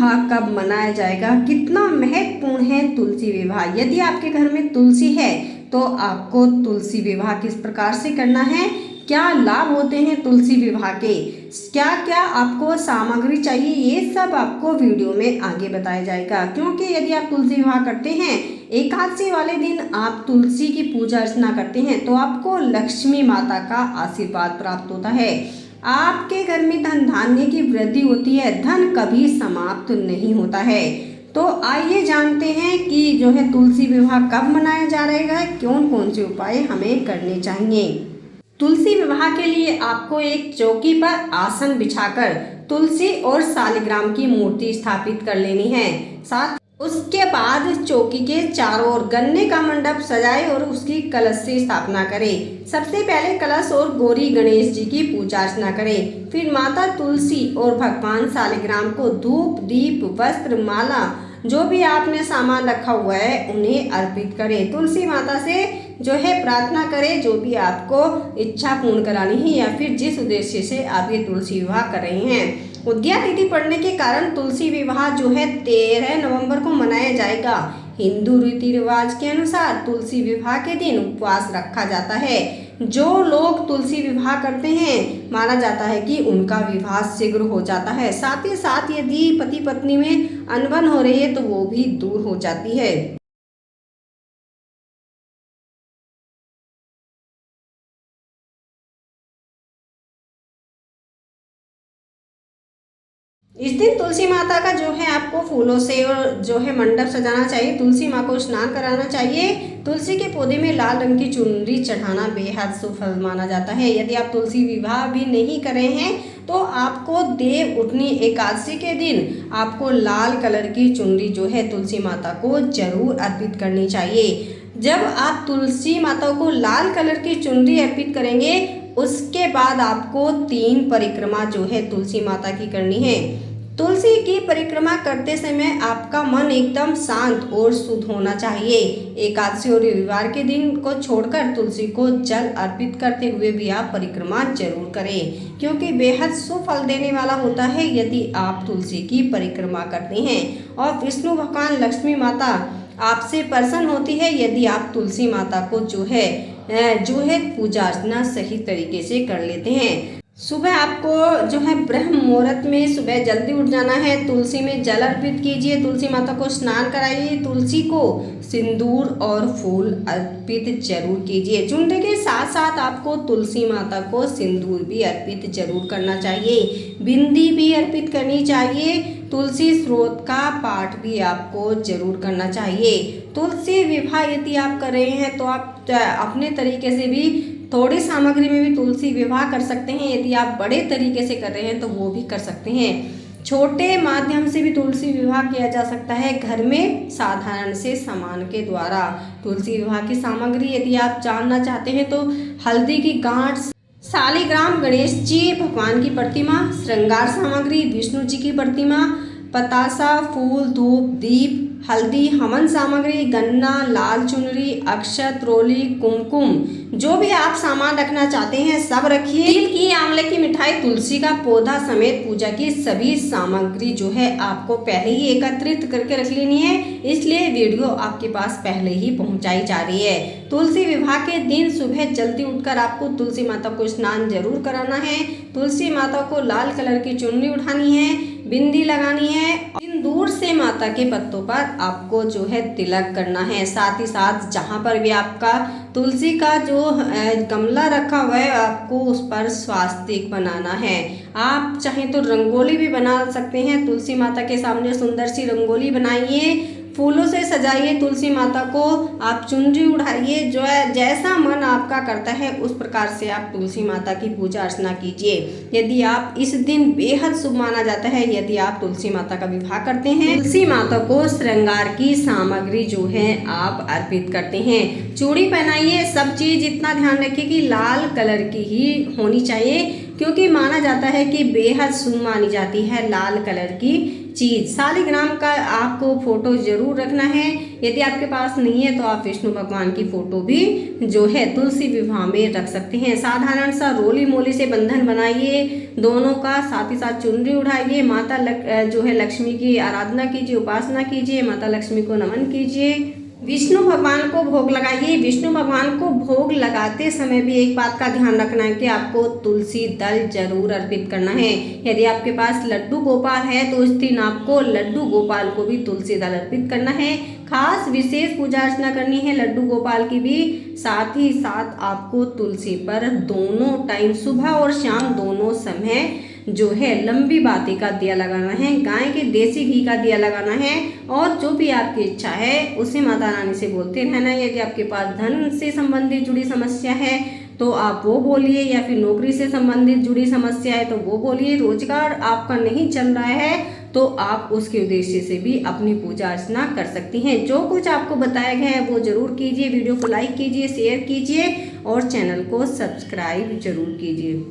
विवाह कब मनाया जाएगा, कितना महत्वपूर्ण है तुलसी विवाह। यदि आपके घर में तुलसी है तो आपको तुलसी विवाह किस प्रकार से करना है, क्या लाभ होते हैं तुलसी विवाह के, क्या क्या आपको सामग्री चाहिए, ये सब आपको वीडियो में आगे बताया जाएगा। क्योंकि यदि आप तुलसी विवाह करते हैं, एकादशी वाले दिन आप तुलसी की पूजा अर्चना करते हैं तो आपको लक्ष्मी माता का आशीर्वाद प्राप्त होता है, आपके घर में धन धान्य की वृद्धि होती है, धन कभी समाप्त नहीं होता है। तो आइए जानते हैं कि जो है तुलसी विवाह कब मनाया जा रहा है, कौन कौन से उपाय हमें करने चाहिए। तुलसी विवाह के लिए आपको एक चौकी पर आसन बिछाकर तुलसी और शालिग्राम की मूर्ति स्थापित कर लेनी है। साथ उसके बाद चौकी के चारों ओर गन्ने का मंडप सजाए और उसकी कलश से स्थापना करें। सबसे पहले कलश और गौरी गणेश जी की पूजा अर्चना करें। फिर माता तुलसी और भगवान शालिग्राम को धूप, दीप, वस्त्र, माला, जो भी आपने सामान रखा हुआ है उन्हें अर्पित करें। तुलसी माता से जो है प्रार्थना करें, जो भी आपको इच्छा पूर्ण करानी है या फिर जिस उद्देश्य से आप ये तुलसी विवाह कर रहे हैं। उद्या तिथि पड़ने के कारण तुलसी विवाह जो है 13 नवंबर को मनाया जाएगा। हिंदू रीति रिवाज के अनुसार तुलसी विवाह के दिन उपवास रखा जाता है। जो लोग तुलसी विवाह करते हैं माना जाता है कि उनका विवाह शीघ्र हो जाता है। साथ ही साथ यदि पति पत्नी में अनबन हो रही है तो वो भी दूर हो जाती है। इस दिन तुलसी माता का जो है आपको फूलों से और जो है मंडप सजाना चाहिए। तुलसी माँ को स्नान कराना चाहिए। तुलसी के पौधे में लाल रंग की चुनरी चढ़ाना बेहद शुभ फल माना जाता है। यदि आप तुलसी विवाह भी नहीं कर रहे हैं तो आपको देव उठनी एकादशी के दिन आपको लाल कलर की चुनरी जो है तुलसी माता को जरूर अर्पित करनी चाहिए। जब आप तुलसी माता को लाल कलर की चुनरी अर्पित करेंगे उसके बाद आपको 3 परिक्रमा जो है तुलसी माता की करनी है। तुलसी की परिक्रमा करते समय आपका मन एकदम शांत और शुद्ध होना चाहिए। एकादशी और रविवार के दिन को छोड़कर तुलसी को जल अर्पित करते हुए भी आप परिक्रमा जरूर करें, क्योंकि बेहद शुभ फल देने वाला होता है यदि आप तुलसी की परिक्रमा करते हैं। और विष्णु भगवान लक्ष्मी माता आपसे प्रसन्न होती है यदि आप तुलसी माता को जो है पूजा अर्चना सही तरीके से कर लेते हैं। सुबह आपको जो है ब्रह्म मुहूर्त में सुबह जल्दी उठ जाना है। तुलसी में जल अर्पित कीजिए, तुलसी माता को स्नान कराइए, तुलसी को सिंदूर और फूल अर्पित जरूर कीजिए। चुनरी के साथ साथ आपको तुलसी माता को सिंदूर भी अर्पित जरूर करना चाहिए, बिंदी भी अर्पित करनी चाहिए। तुलसी स्रोत का पाठ भी आपको जरूर करना चाहिए। तुलसी विवाह यदि आप कर रहे हैं तो आप अपने तरीके से भी थोड़ी सामग्री में भी तुलसी विवाह कर सकते हैं। यदि आप बड़े तरीके से कर रहे हैं तो वो भी कर सकते हैं। छोटे माध्यम से भी तुलसी विवाह किया जा सकता है घर में साधारण से सामान के द्वारा। तुलसी विवाह की सामग्री यदि आप जानना चाहते हैं तो हल्दी की गांठ, शालिग्राम, गणेश जी भगवान की प्रतिमा, श्रृंगार सामग्री, विष्णु जी की प्रतिमा, पतासा, फूल, धूप, दीप, हल्दी, हवन सामग्री, गन्ना, लाल चुनरी, अक्षत, रोली, कुमकुम, जो भी आप सामान रखना चाहते हैं सब रखिए। तिल की, आंवले की मिठाई, तुलसी का पौधा समेत पूजा की सभी सामग्री जो है आपको पहले ही एकत्रित करके रख लेनी है, इसलिए वीडियो आपके पास पहले ही पहुंचाई जा रही है। तुलसी विवाह के दिन सुबह जल्दी उठकर आपको तुलसी माता को स्नान जरूर कराना है। तुलसी माता को लाल कलर की चुन्नी उठानी है, बिंदी लगानी है, सिंदूर से माता के पत्तों पर आपको जो है तिलक करना है। साथ ही साथ जहाँ पर भी आपका तुलसी का जो गमला रखा हुआ है आपको उस पर स्वास्तिक बनाना है। आप चाहें तो रंगोली भी बना सकते हैं। तुलसी माता के सामने सुंदर सी रंगोली बनाइए, फूलों से सजाइए तुलसी माता को, आप चुनरी उठाइए, जो है जैसा मन आपका करता है उस प्रकार से आप तुलसी माता की पूजा अर्चना कीजिए। यदि आप इस दिन बेहद शुभ माना जाता है यदि आप तुलसी माता का विवाह करते हैं। तुलसी माता को श्रृंगार की सामग्री जो है आप अर्पित करते हैं। चूड़ी पहनाइए, सब चीज इतना ध्यान रखिए कि लाल कलर की ही होनी चाहिए। क्योंकि माना जाता है कि बेहद शुभ मानी जाती है लाल कलर की चीज़। शालिग्राम का आपको फोटो जरूर रखना है। यदि आपके पास नहीं है तो आप विष्णु भगवान की फोटो भी जो है तुलसी विवाह में रख सकते हैं। साधारण सा रोली मोली से बंधन बनाइए दोनों का, साथ ही साथ चुनरी उठाइए, माता जो है लक्ष्मी की आराधना कीजिए, उपासना कीजिए, माता लक्ष्मी को नमन कीजिए, विष्णु भगवान को भोग लगाइए। विष्णु भगवान को भोग लगाते समय भी एक बात का ध्यान रखना है कि आपको तुलसी दल जरूर अर्पित करना है। यदि आपके पास लड्डू गोपाल है तो उस दिन आपको लड्डू गोपाल को भी तुलसी दल अर्पित करना है। खास विशेष पूजा अर्चना करनी है लड्डू गोपाल की भी। साथ ही साथ आपको तुलसी पर दोनों टाइम सुबह और शाम दोनों समय जो है लंबी बाती का दिया लगाना है, गाय के देसी घी का दिया लगाना है, और जो भी आपकी इच्छा है उसे माता रानी से बोलते रहना। यदि आपके पास धन से संबंधित जुड़ी समस्या है तो आप वो बोलिए, या फिर नौकरी से संबंधित जुड़ी समस्या है तो वो बोलिए, रोजगार आपका नहीं चल रहा है तो आप उसके उद्देश्य से भी अपनी पूजा अर्चना कर सकती हैं। जो कुछ आपको बताया गया है वो जरूर कीजिए। वीडियो को लाइक कीजिए, शेयर कीजिए और चैनल को सब्सक्राइब जरूर कीजिए।